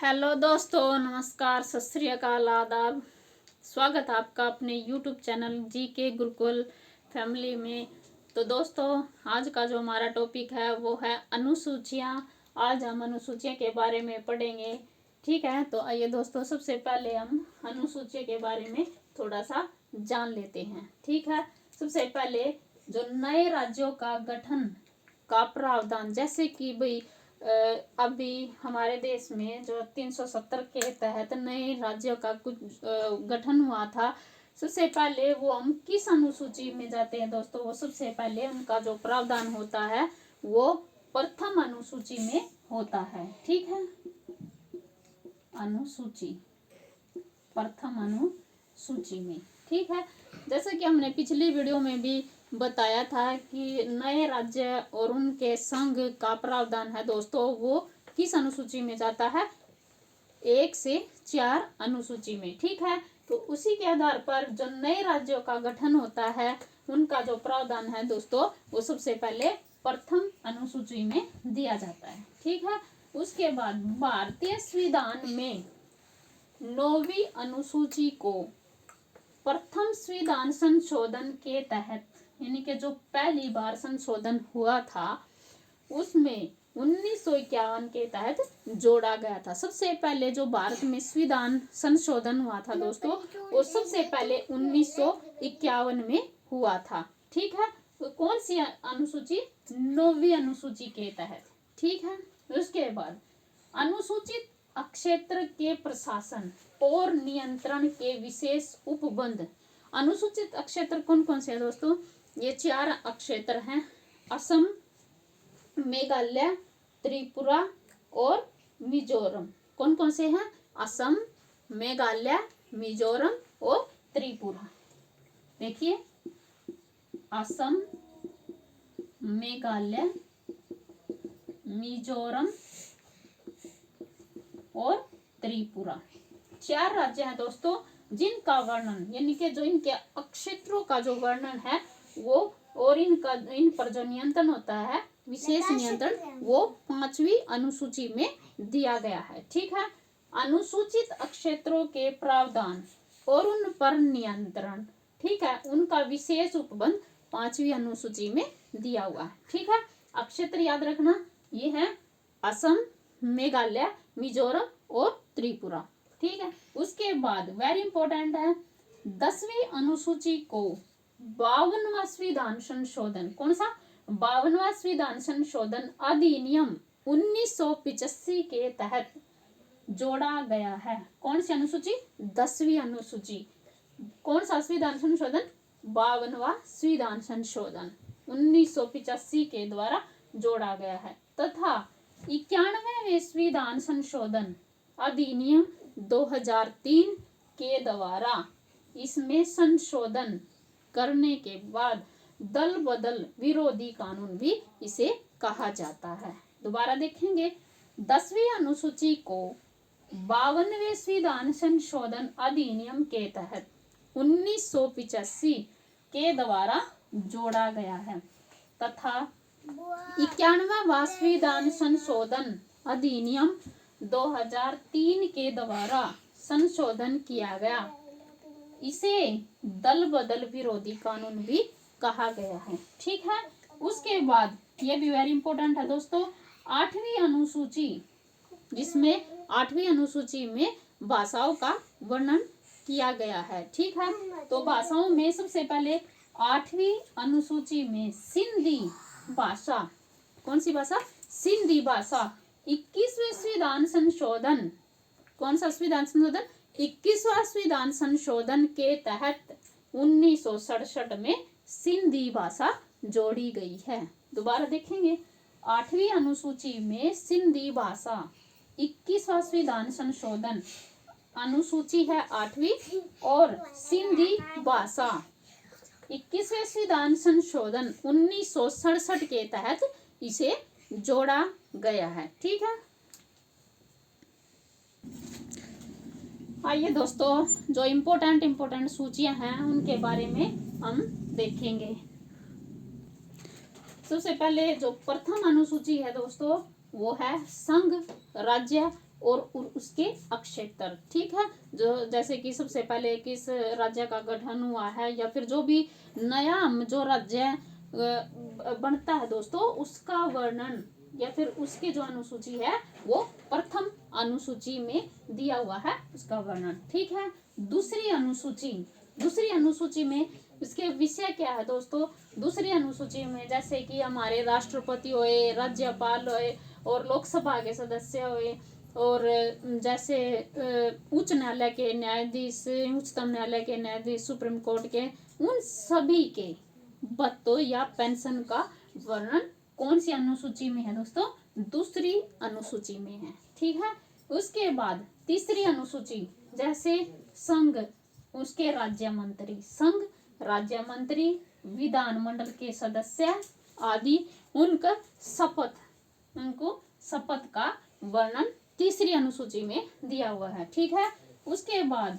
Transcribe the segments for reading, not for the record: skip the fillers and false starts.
Hello दोस्तों, नमस्कार, सत श्री अकाल, आदाब। स्वागत है आपका अपने यूट्यूब चैनल जी के गुरुकुल फैमिली में। तो दोस्तों, आज का जो हमारा टॉपिक है वो है अनुसूचियाँ। आज हम अनुसूचियाँ के बारे में पढ़ेंगे। ठीक है, तो आइए दोस्तों, सबसे पहले हम अनुसूचियों के बारे में थोड़ा सा जान लेते हैं। ठीक है, सबसे पहले जो नए राज्यों का गठन का प्रावधान, जैसे कि भाई अभी हमारे देश में जो 370 के तहत नए राज्यों का कुछ गठन हुआ था। सबसे पहले वो हम किस अनुसूची में जाते हैं दोस्तों? वो सबसे पहले उनका जो प्रावधान होता है वो प्रथम अनुसूची में होता है। ठीक है, अनुसूची, प्रथम अनुसूची में। ठीक है, जैसे कि हमने पिछली वीडियो में भी बताया था कि नए राज्य और उनके संघ का प्रावधान है दोस्तों, वो किस अनुसूची में जाता है? 1 से 4 अनुसूची में। ठीक है, तो उसी के आधार पर जो नए राज्यों का गठन होता है उनका जो प्रावधान है दोस्तों, वो सबसे पहले प्रथम अनुसूची में दिया जाता है। ठीक है, उसके बाद भारतीय संविधान में 9वीं अनुसूची को प्रथम संविधान संशोधन के तहत, यानी कि जो पहली बार संशोधन हुआ था उसमें 1951 के तहत जोड़ा गया था। सबसे पहले जो भारत में संविधान संशोधन हुआ था दोस्तों, वो सबसे पहले 1951 में हुआ था। ठीक है, तो कौन सी अनुसूची? 9वीं अनुसूची के तहत। ठीक है, उसके बाद अनुसूचित क्षेत्र के प्रशासन और नियंत्रण के विशेष उपबंध। अनुसूचित क्षेत्र कौन कौन से हैं दोस्तों? ये 4 क्षेत्र हैं: असम, मेघालय, त्रिपुरा और मिजोरम। कौन कौन से हैं? असम, मेघालय, मिजोरम और त्रिपुरा। देखिए, असम, मेघालय, मिजोरम और त्रिपुरा 4 राज्य हैं दोस्तों, जिनका वर्णन, यानी कि जो इनके क्षेत्रों का जो वर्णन है वो, और इन पर जो नियंत्रण होता है, विशेष नियंत्रण, वो 5वीं अनुसूची में दिया गया है। ठीक है, अनुसूचित क्षेत्रों के प्रावधान और उन पर नियंत्रण, ठीक है, उनका विशेष उपबंध 5वीं अनुसूची में दिया हुआ है। ठीक है, क्षेत्र याद रखना, ये है असम, मेघालय, मिजोरम और त्रिपुरा। ठीक है, उसके बाद वेरी इंपॉर्टेंट है, 10वीं अनुसूची को 52वां संविधान संशोधन, कौन सा? 52वां संविधान संशोधन अधिनियम 1985 के तहत जोड़ा गया है। कौन सी अनुसूची? 10वीं अनुसूची। कौन सा संविधान संशोधन? 52वां संविधान संशोधन 1985 के द्वारा जोड़ा गया है, तथा 91वें संविधान संशोधन अधिनियम 2003 के द्वारा इसमें संशोधन करने के बाद दल बदल विरोधी कानून भी इसे कहा जाता है। दोबारा देखेंगे, 10वीं अनुसूची को 52वें संविधान संशोधन अधिनियम के तहत 1985 के द्वारा जोड़ा गया है, तथा 91वां संविधान संशोधन अधिनियम 2003 के द्वारा संशोधन किया गया। इसे दल बदल विरोधी कानून भी कहा गया है। ठीक है, उसके बाद ये भी वेरी इंपॉर्टेंट है दोस्तों, 8वीं अनुसूची, जिसमें 8वीं अनुसूची में भाषाओं का वर्णन किया गया है। ठीक है, तो भाषाओं में सबसे पहले 8वीं अनुसूची में सिंधी भाषा, कौन सी भाषा? सिंधी भाषा। 21वें संविधान संशोधन, कौन सा संविधान संशोधन? 21वां संविधान संशोधन के तहत 1967 में सिंधी भाषा जोड़ी गई है। दोबारा देखेंगे, 8वीं अनुसूची में सिंधी भाषा, 21वां संविधान संशोधन अनुसूची है 8वीं, और सिंधी भाषा 21वें संविधान संशोधन 1967 के तहत इसे जोड़ा गया है। ठीक है, आइए दोस्तों, जो इम्पोर्टेंट सूचियां हैं उनके बारे में हम देखेंगे। सबसे पहले जो प्रथम अनुसूची है दोस्तों, वो है संघ राज्य और उसके अक्षेत्र। ठीक है, जो जैसे कि सबसे पहले किस राज्य का गठन हुआ है, या फिर जो भी नया जो राज्य बनता है दोस्तों, उसका वर्णन या फिर उसकी जो अनुसूची है वो प्रथम अनुसूची में दिया हुआ है, उसका वर्णन। ठीक है, दूसरी अनुसूची में इसके विषय क्या है दोस्तों? दूसरी अनुसूची में जैसे कि हमारे राष्ट्रपति हुए, राज्यपाल हुए और लोकसभा के सदस्य हुए, और जैसे उच्च न्यायालय के न्यायाधीश, उच्चतम न्यायालय के न्यायाधीश, सुप्रीम कोर्ट के, उन सभी के भत्तों या पेंशन का वर्णन कौन सी अनुसूची में है दोस्तों? दूसरी अनुसूची में है। ठीक है, उसके बाद तीसरी अनुसूची, जैसे संघ, उसके राज्य मंत्री, संघ राज्य मंत्री, विधानमंडल के सदस्य आदि, उनको शपथ का वर्णन तीसरी अनुसूची में दिया हुआ है। ठीक है, उसके बाद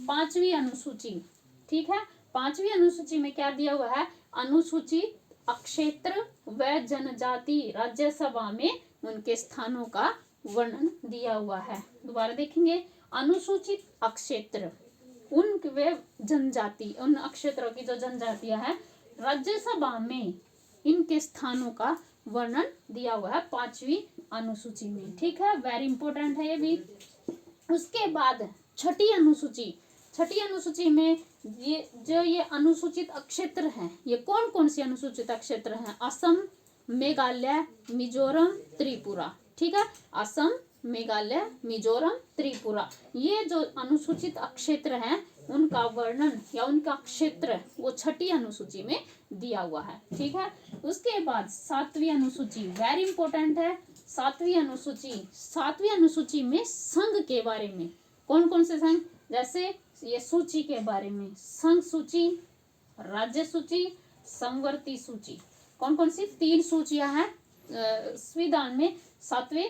पांचवी अनुसूची। ठीक है, पांचवी अनुसूची में क्या दिया हुआ है? अनुसूचित क्षेत्र व जनजाति राज्यसभा में उनके स्थानों का वर्णन दिया हुआ है। दोबारा देखेंगे, अनुसूचित क्षेत्र, उन वे जनजाति, उन क्षेत्रों की जो जनजातियां हैं, राज्यसभा में इनके स्थानों का वर्णन दिया हुआ है पांचवी अनुसूची में। ठीक है, वेरी इंपॉर्टेंट है ये भी। उसके बाद छठी अनुसूची में ये अनुसूचित क्षेत्र हैं, ये कौन कौन से अनुसूचित क्षेत्र हैं? असम, मेघालय, मिजोरम, त्रिपुरा। ठीक है, असम, मेघालय, मिजोरम, त्रिपुरा, ये जो अनुसूचित क्षेत्र हैं, उनका वर्णन या उनका क्षेत्र वो छठी अनुसूची में दिया हुआ है। ठीक है, उसके बाद सातवीं अनुसूची, वेरी इंपॉर्टेंट है। सातवीं अनुसूची में संघ के बारे में, कौन कौन से संघ? जैसे ये सूची के बारे में, संघ सूची, राज्य सूची, संवर्ती सूची, कौन कौन सी? 3 सूचियां हैं संविधान में सातवें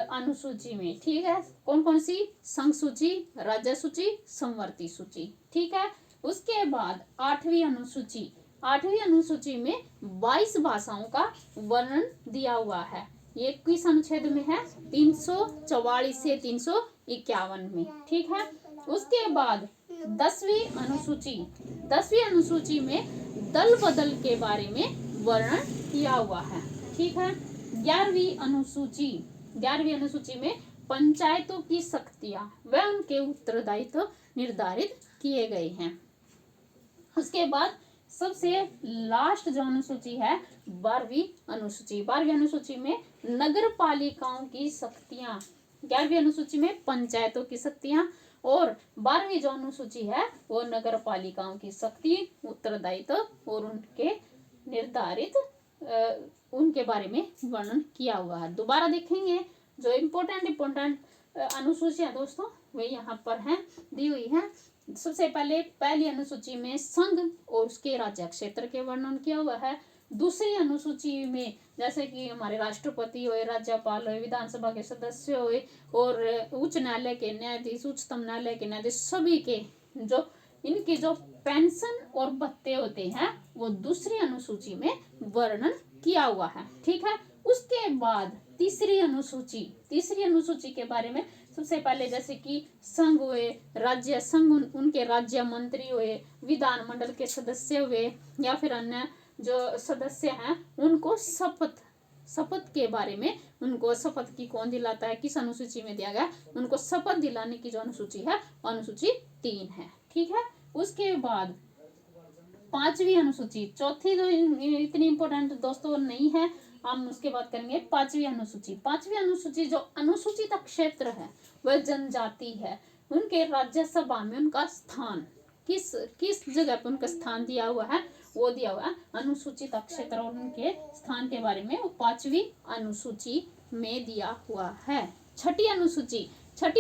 अनुसूची में। ठीक है, कौन कौन सी? संघ सूची, राज्य सूची, संवर्ती सूची। ठीक है, उसके बाद आठवीं अनुसूची में 22 भाषाओं का वर्णन दिया हुआ है। ये किस अनुच्छेद में है? 344 से 351 में। ठीक है, उसके बाद 10वीं अनुसूची में दल बदल के बारे में वर्णन किया हुआ है। ठीक है, 11वीं अनुसूची में पंचायतों की शक्तियां व उनके उत्तरदायित्व निर्धारित किए गए हैं। उसके बाद सबसे लास्ट जो अनुसूची है 12वीं अनुसूची में नगर पालिकाओं की शक्तियां, 11वीं अनुसूची में पंचायतों की शक्तियां, और 12वीं जो अनुसूची है वो नगर पालिकाओं की शक्ति, उत्तरदायित्व और उनके निर्धारित उनके बारे में वर्णन किया हुआ है। दोबारा देखेंगे, जो इम्पोर्टेंट अनुसूचियां दोस्तों वे यहाँ पर हैं, दी हुई हैं। सबसे पहले पहली अनुसूची में संघ और उसके राज्य क्षेत्र के वर्णन किया हुआ है। दूसरी अनुसूची में जैसे कि हमारे राष्ट्रपति हुए, राज्यपाल हुए, विधानसभा के सदस्य हुए और उच्च न्यायालय के न्यायाधीश, उच्चतम न्यायालय के न्यायाधीश, सभी के जो इनकी जो पेंशन और भत्ते होते हैं वो दूसरी अनुसूची में वर्णन किया हुआ है। ठीक है, उसके बाद तीसरी अनुसूची के बारे में सबसे पहले जैसे कि संघ हुए, राज्य संघ, उनके राज्य मंत्री हुए, विधानमंडल के सदस्य हुए, या फिर अन्य जो सदस्य हैं उनको शपथ के बारे में, उनको शपथ की कौन दिलाता है, किस अनुसूची में दिया गया, उनको शपथ दिलाने की जो अनुसूची है अनुसूची 3 है। ठीक है, उसके बाद 5वीं अनुसूची, चौथी तो इतनी इंपॉर्टेंट दोस्तों नहीं है, हम उसके बाद करेंगे 5वीं अनुसूची जो अनुसूचित क्षेत्र है वह जनजाति है, उनके राज्यसभा में उनका स्थान किस जगह पर उनका स्थान दिया हुआ है, वो दिया हुआ है अनुसूचित क्षेत्र, और उनके स्थान के बारे में वो 5वीं अनुसूची में दिया हुआ है। छठी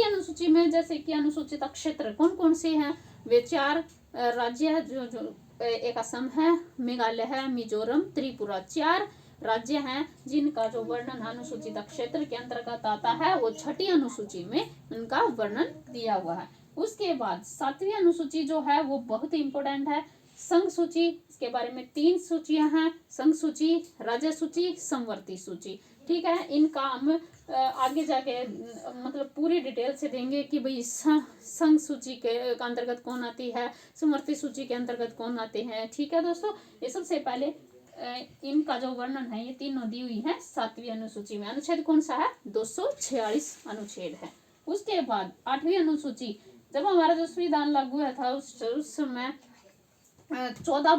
अनुसूची में जैसे कि अनुसूचित क्षेत्र कौन कौन से हैं, वे 4 राज्य है, जो एक असम है, मेघालय है, मिजोरम, त्रिपुरा, 4 राज्य हैं जिनका जो वर्णन अनुसूचित क्षेत्र के अंतर्गत आता है वो छठी अनुसूची में उनका वर्णन दिया हुआ है। उसके बाद 7वीं अनुसूची जो है वो बहुत ही इंपॉर्टेंट है, संघ सूची। इसके बारे में 3 सूचियां हैं, संघ सूची, राज्य सूची, संवर्ती सूची। ठीक है, इनका हम आगे जाके मतलब पूरी डिटेल से देंगे कि भाई संघ सूची के अंतर्गत कौन आती है, समवर्ती सूची के अंतर्गत कौन आते हैं। ठीक है दोस्तों, ये सबसे पहले इनका जो वर्णन है ये तीनों दी हुई है 7वीं अनुसूची में। अनुच्छेद कौन सा है? 246 अनुच्छेद है। उसके बाद 8वीं अनुसूची, जब हमारा जो संविधान लागू हुआ था उस समय 14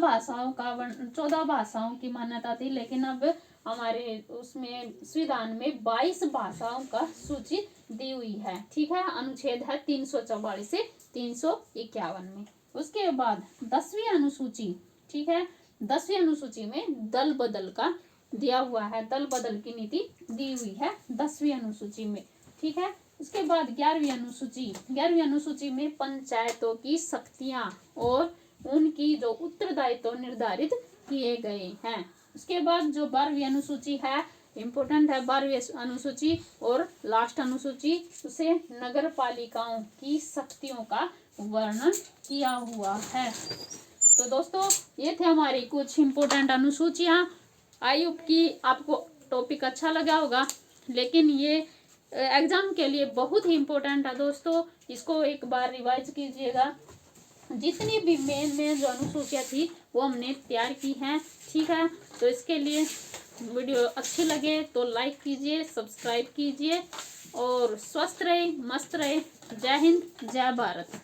भाषाओं की मान्यता थी, लेकिन अब हमारे उसमें संविधान में 22 भाषाओं का सूची दी हुई है। ठीक है, अनुच्छेद है 344 से 351 में। उसके बाद 10वीं अनुसूची, ठीक है, 10वीं अनुसूची में दल बदल का दिया हुआ है, दल बदल की नीति दी हुई है 10वीं अनुसूची में। ठीक है, उसके बाद 11वीं अनुसूची, 11वीं अनुसूची में पंचायतों की शक्तियां और उनकी जो उत्तरदायित्व निर्धारित किए गए हैं। उसके बाद जो 12वीं अनुसूची है, इम्पोर्टेंट है 12वीं अनुसूची और लास्ट अनुसूची, उसे नगर पालिकाओं की शक्तियों का वर्णन किया हुआ है। तो दोस्तों ये थे हमारी कुछ इम्पोर्टेंट अनुसूचियां। आई होप कि आपको टॉपिक अच्छा लगा होगा, लेकिन ये एग्जाम के लिए बहुत ही इम्पोर्टेंट है दोस्तों, इसको एक बार रिवाइज कीजिएगा। जितनी भी मेन जो अनुसूचियाँ थी वो हमने तैयार की हैं। ठीक है, तो इसके लिए वीडियो अच्छी लगे तो लाइक कीजिए, सब्सक्राइब कीजिए और स्वस्थ रहे, मस्त रहे। जय हिंद, जय भारत।